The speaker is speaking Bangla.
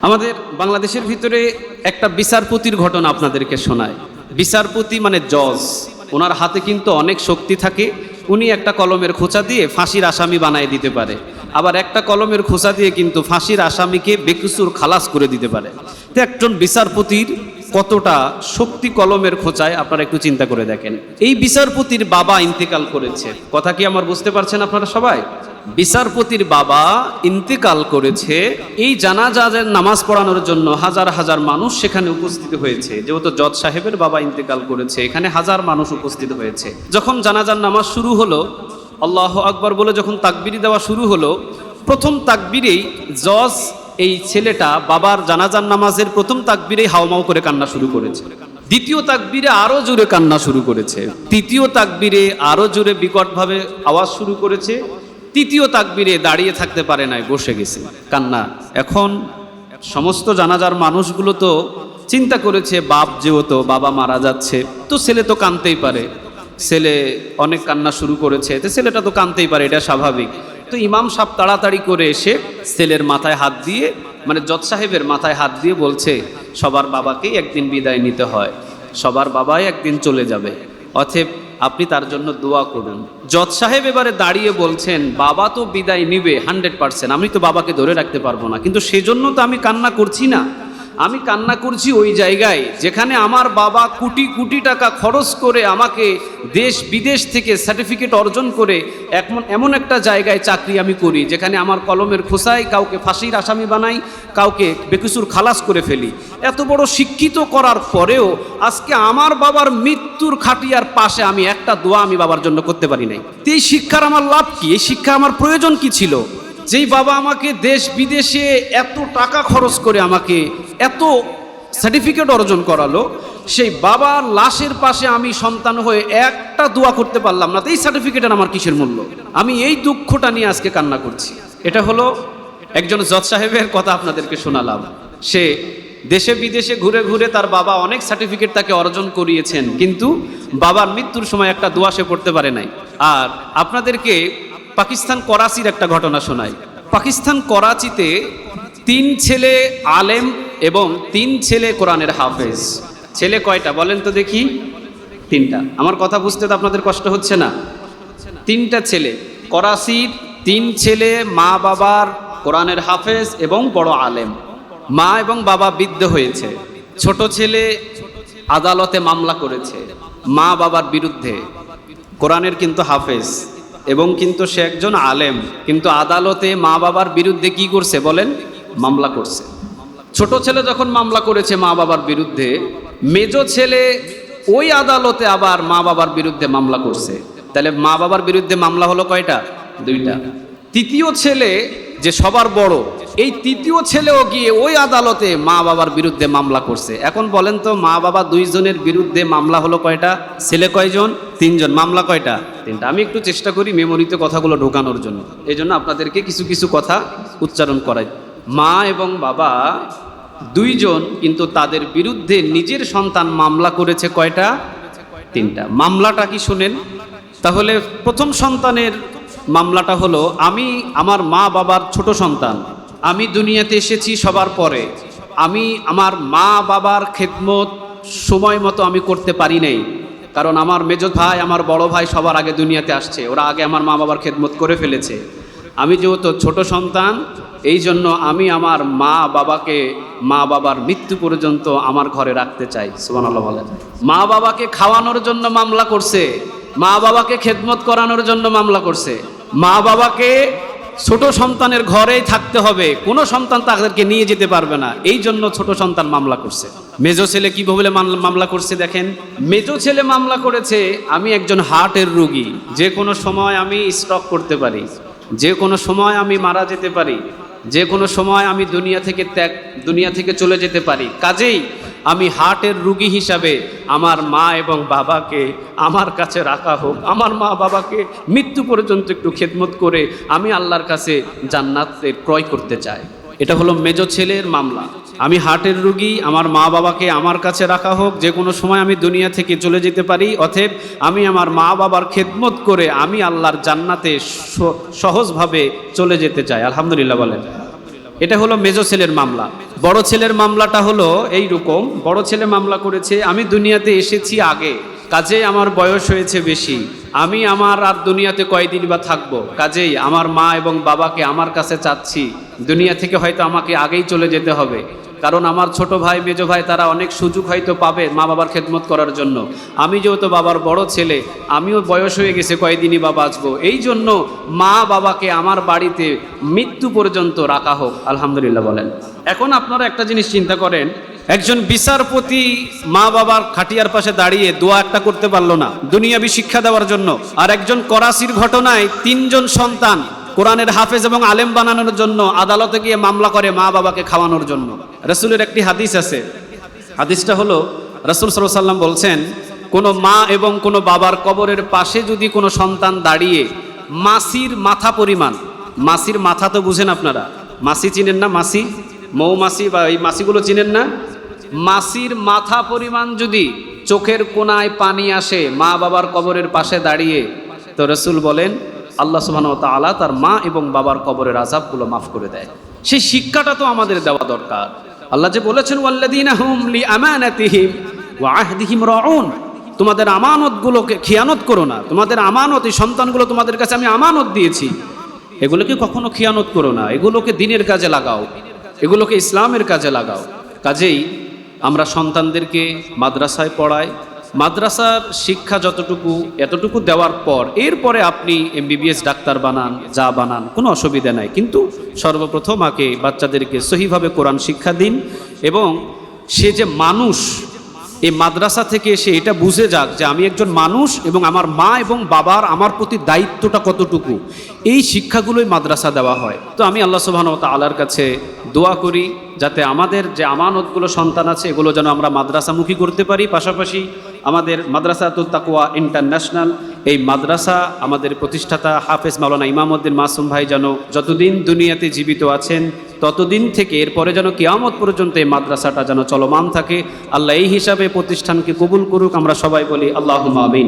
আমাদের বাংলাদেশের ভিতরে একটা বিচারপতির ঘটনা আপনাদেরকে শোনায়। বিচারপতি মানে জজ, ওনার হাতে কিন্তু অনেক শক্তি থাকে। উনি একটা কলমের খোঁচা দিয়ে ফাঁসির আসামি বানিয়ে দিতে পারে, আবার একটা কলমের খোঁচা দিয়ে কিন্তু ফাঁসির আসামিকে বেকসুর খালাস করে দিতে পারে। তো একজন বিচারপতির কতটা শক্তি কলমের খোঁচায় আপনারা একটু চিন্তা করে দেখেন। এই বিচারপতির বাবা ইন্তেকাল করেছে, কথা কি আমার বুঝতে পারছেন আপনারা সবাই? বিচারপতির বাবা ইন্তেকাল করেছে। এই জানাজার নামাজ পড়ানোর জন্য হাজার হাজার মানুষ সেখানে উপস্থিত হয়েছে। যেহেতু জজ সাহেবের বাবা ইন্তেকাল করেছে, এখানে হাজার মানুষ উপস্থিত হয়েছে। যখন জানাজার নামাজ শুরু হলো, আল্লাহু আকবার বলে যখন তাকবিরি দেওয়া শুরু হলো, প্রথম তাকবিরেই জজ এই ছেলেটা বাবার জানাজার নামাজের প্রথম তাকবিরেই হাওমাও করে কান্না শুরু করেছে। দ্বিতীয় তাকবিরে আরো জোরে কান্না শুরু করেছে। তৃতীয় তাকবিরে আরো জোরে বিকটভাবে আওয়াজ শুরু করেছে। তৃতীয় তাকবিরে দাঁড়িয়ে থাকতে পারে নাই, বসে গেছে কান্না। এখন সমস্ত জানাজার মানুষগুলো তো চিন্তা করেছে, বাপ যেহেতু বাবা মারা যাচ্ছে, তো ছেলে তো কাঁদতেই পারে, ছেলে অনেক কান্না শুরু করেছে, তো ছেলেটা তো কাঁদতেই পারে, এটা স্বাভাবিক। তো ইমাম সাহেব তাড়াতাড়ি করে এসে ছেলের মাথায় হাত দিয়ে, মানে জজ সাহেবের মাথায় হাত দিয়ে বলছে, সবার বাবাকেই একদিন বিদায় নিতে হয়, সবার বাবাই একদিন চলে যাবে, অতএব আপনি তার জন্য দোয়া করুন। জজ সাহেব এবারে দাঁড়িয়ে বলছেন, বাবা তো বিদায় নিবে 100%, আমি তো বাবাকে ধরে রাখতে পারবো না, কিন্তু সেজন্য তো আমি কান্না করছি না। আমি কান্না করছি ওই জায়গায় যেখানে আমার বাবা কোটি কোটি টাকা খরচ করে আমাকে দেশ বিদেশ থেকে সার্টিফিকেট অর্জন করে এমন একটা জায়গায় চাকরি আমি করি, যেখানে আমার কলমের খোঁচায় কাউকে ফাঁসির আসামি বানাই, কাউকে বেকসুর খালাস করে ফেলি। এত বড় শিক্ষিত করার পরেও আজকে আমার বাবার মৃত্যুর খাটিয়ার পাশে আমি একটা দোয়া আমি বাবার জন্য করতে পারি নাই। এই শিক্ষার আমার লাভ কি? এই শিক্ষা আমার প্রয়োজন কি ছিল? যেই বাবা আমাকে দেশ বিদেশে এত টাকা খরচ করে আমাকে এত সার্টিফিকেট অর্জন করালো, সেই বাবার লাশের পাশে আমি সন্তান হয়ে একটা দোয়া করতে পারলাম না, তো এই সার্টিফিকেটের আমার কিসের মূল্য? আমি এই দুঃখটা নিয়ে আজকে কান্না করছি। এটা হলো একজন জজ সাহেবের কথা আপনাদেরকে শোনালাম। সে দেশে বিদেশে ঘুরে ঘুরে তার বাবা অনেক সার্টিফিকেট তাকে অর্জন করিয়েছেন, কিন্তু বাবার মৃত্যুর সময় একটা দোয়া সে পড়তে পারে নাই। আর আপনাদেরকে পাকিস্তান করাচির একটা ঘটনা শোনাই। পাকিস্তান করাচিতে 3 ছেলে আলেম এবং 3 ছেলে কোরআনের হাফেজ। ছেলে কয়টা বলেন তো দেখি? 3টা। আমার কথা বুঝতে তো আপনাদের কষ্ট হচ্ছে না? 3টা ছেলে করাচির, 3 ছেলে মা বাবার কোরআনের হাফেজ এবং বড় আলেম। মা এবং বাবা বৃদ্ধ হয়েছে। ছোট ছেলে আদালতে মামলা করেছে মা বাবার বিরুদ্ধে, কোরআনের কিন্তু হাফেজ এবং কিন্তু সে একজন আলেম, কিন্তু আদালতে মা বাবার বিরুদ্ধে কি করছে বলেন? মামলা করছে। ছোট ছেলে যখন মামলা করেছে মা বাবার বিরুদ্ধে, মেজো ছেলে ওই আদালতে আবার মা বাবার বিরুদ্ধে মামলা করছে। তাহলে মা বাবার বিরুদ্ধে মামলা হলো কয়টা? 2টা। তৃতীয় ছেলে যে সবার বড়, এই তৃতীয় ছেলেও গিয়ে ওই আদালতে মা বাবার বিরুদ্ধে মামলা করছে। এখন বলেন তো, মা বাবা 2 জনের বিরুদ্ধে মামলা হলো কয়টা? ছেলে কয়জন? 3 জন। মামলা কয়টা? 3টা। আমি একটু চেষ্টা করি মেমোরিতে কথাগুলো ঢোকানোর জন্য, এই জন্য আপনাদেরকে কিছু কিছু কথা উচ্চারণ করাই। মা এবং বাবা 2 জন, কিন্তু তাদের বিরুদ্ধে নিজের সন্তান মামলা করেছে কয়টা? 3টা। মামলাটা কি শুনেন তাহলে। প্রথম সন্তানের মামলাটা হলো, আমি আমার মা বাবার ছোট সন্তান, আমি দুনিয়াতে এসেছি সবার পরে, আমি আমার মা বাবার খেদমত সময় মতো আমি করতে পারি নাই, কারণ আমার মেজো ভাই আমার বড় ভাই সবার আগে দুনিয়াতে আসছে, ওরা আগে আমার মা বাবার খেদমত করে ফেলেছে। আমি যেহেতু ছোট সন্তান, এই জন্য আমি আমার মা বাবার মৃত্যু পর্যন্ত আমার ঘরে রাখতে চাই। সুবহানাল্লাহ বলেন। মা বাবাকে খাওয়ানোর জন্য মামলা করছে, মা বাবাকে খেদমত করানোর জন্য মামলা করছে। মা বাবাকে ছোট সন্তানের ঘরেই থাকতে হবে, কোনো সন্তান তাদেরকে নিয়ে যেতে পারবে না, এই জন্য ছোট সন্তান মামলা করছে। মেজো ছেলে কি বলে মামলা করছে দেখেন। মেজো ছেলে মামলা করেছে, আমি একজন হার্টের রোগী, যে কোনো সময় আমি স্ট্রোক করতে পারি, যে কোনো সময় আমি মারা যেতে পারি, যে কোনো সময় আমি দুনিয়া থেকে চলে যেতে পারি, কাজেই আমি হার্টের রোগী হিসাবে আমার মা এবং বাবাকে আমার কাছে রাখা হোক, আমার মা বাবাকে মৃত্যু পর্যন্ত একটু খেদমত করে আমি আল্লাহর কাছে জান্নাতের ক্রয় করতে চাই। এটা হলো মেজো ছেলের মামলা। আমি হার্টের রোগী, আমার মা বাবাকে আমার কাছে রাখা হোক, যে কোনো সময় আমি দুনিয়া থেকে চলে যেতে পারি, অতএব আমি আমার মা বাবার খেদমত করে আমি আল্লাহর জান্নাতে সহজভাবে চলে যেতে চাই। আলহামদুলিল্লাহ বলেন। এটা হলো মেজো ছেলের মামলা। বড় ছেলের মামলাটা হলো এই রকম, বড় ছেলে মামলা করেছে আমি দুনিয়াতে এসেছি আগে, কাজেই আমার বয়স হয়েছে বেশি, আমি আমার আর দুনিয়াতে কয়দিন বা থাকবো, কাজেই আমার মা এবং বাবাকে আমার কাছে চাচ্ছি, দুনিয়া থেকে হয়তো আমাকে আগেই চলে যেতে হবে, কারণ আমার ছোট ভাই মেজো ভাই তারা অনেক সুযোগ হয়তো পাবে মা বাবার খেদমত করার জন্য, আমি যেহেতু বাবার বড় ছেলে, আমিও বয়স হয়ে গেছে কয়দিনই বা বাঁচবো, এই জন্য মা বাবাকে আমার বাড়িতে মৃত্যু পর্যন্ত রাখা হোক। আলহামদুলিল্লাহ বলেন। এখন আপনারা একটা জিনিস চিন্তা করেন, একজন বিচারপতি মা বাবার খাটিয়ার পাশে দাঁড়িয়ে দোয়া একটা করতে পারলো না দুনিয়াবি শিক্ষা দেওয়ার জন্য, আর একজন করাচির ঘটনায় 3 জন সন্তান কোরআনের হাফেজ এবং আলেম বানানোর জন্য আদালতে গিয়ে মামলা করে মা বাবাকে খাওয়ানোর জন্য। রাসূলের একটি হাদিস আছে, হাদিসটা হলো রাসূল সাল্লাল্লাহু আলাইহি ওয়াসাল্লাম বলছেন, কোনো মা এবং কোনো বাবার কবরের পাশে যদি কোনো সন্তান দাঁড়িয়ে মাছির মাথা পরিমাণ, মাছির মাথা তো বুঝেন আপনারা, মাছি চিনেন না, মাছি, মৌমাছি বা এই মাছিগুলো চিনেন না, মাছির মাথা পরিমাণ যদি চোখের কোণায় পানি আসে মা বাবার কবরের পাশে দাঁড়িয়ে, তো রাসূল বলেন আল্লাহ সুবহানাহু ওয়া তাআলা তার মা এবং বাবার কবরের আযাবগুলো মাফ করে দেয়। সেই শিক্ষাটা তো আমাদের দেওয়া দরকার। আল্লাহ যে বলেছেন ওয়াল্লাযীনা হুম লিআমানাতিহিম ওয়া আহদিহিম রাউন, তোমাদের আমানতগুলোকে খিয়ানত করো না, তোমাদের আমানত, এই সন্তানগুলো তোমাদের কাছে আমি আমানত দিয়েছি, এগুলোকে কখনো খিয়ানত করো না, এগুলোকে দ্বীনের কাজে লাগাও, এগুলোকে ইসলামের কাজে লাগাও। কাজেই আমরা সন্তানদেরকে মাদ্রাসায় পড়াই, মাদ্রাসার শিক্ষা যতটুকু এতটুকু দেওয়ার পর এরপরে আপনি এমবিবিএস ডাক্তার বানান, যা বানান, কোনো অসুবিধা নাই, কিন্তু সর্বপ্রথম আগে বাচ্চাদেরকে সহিভাবে কোরআন শিক্ষা দিন, এবং সে যে মানুষ, এই মাদ্রাসা থেকে এসে এটা বুঝে যাক যে আমি একজন মানুষ এবং আমার মা এবং বাবার আমার প্রতি দায়িত্বটা কতটুকু, এই শিক্ষাগুলোই মাদ্রাসা দেওয়া হয়। তো আমি আল্লাহ সুবহানাহু ওয়া তাআলার কাছে দোয়া করি যাতে আমাদের যে আমানতগুলো সন্তান আছে এগুলো যেন আমরা মাদ্রাসামুখী করতে পারি, পাশাপাশি আমাদের মাদ্রাসাতুত তাকওয়া ইন্টারন্যাশনাল এই মাদ্রাসা আমাদের প্রতিষ্ঠাতা হাফেজ মাওলানা ইমামউদ্দিন মাসুম ভাই যেন যতদিন দুনিয়াতে জীবিত আছেন ততদিন থেকে এরপরে যেন কিয়ামত পর্যন্ত এই মাদ্রাসাটা যেন চলমান থাকে। আল্লাহ এই হিসাবে প্রতিষ্ঠানকে কবুল করুক, আমরা সবাই বলি আল্লাহুম্মা আমিন।